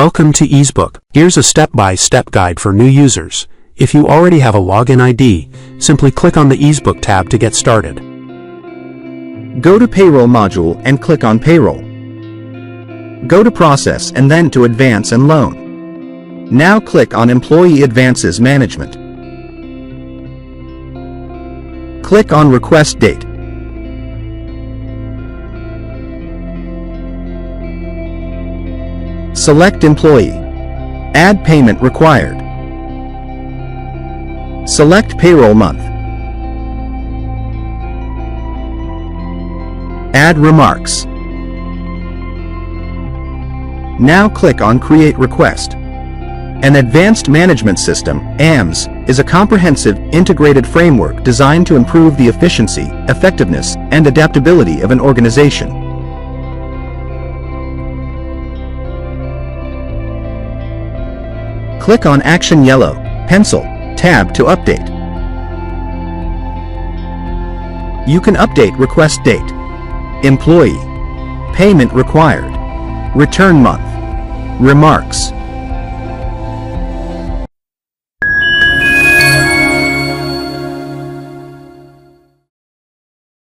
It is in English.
Welcome to EEZBOOK. Here's a step-by-step guide for new users. If you already have a login ID, simply click on the EEZBOOK tab to get started. Go to Payroll module and click on Payroll. Go to Process and then to Advance and Loan. Now click on Employee Advances Management. Click on Request Date. Select Employee. Add Payment Required. Select Payroll Month. Add Remarks. Now click on Create Request. An Advanced Management System, AMS, is a comprehensive, integrated framework designed to improve the efficiency, effectiveness, and adaptability of an organization. Click on Action Yellow, Pencil, tab to update. You can update Request Date, Employee, Payment Required, Return Month, Remarks,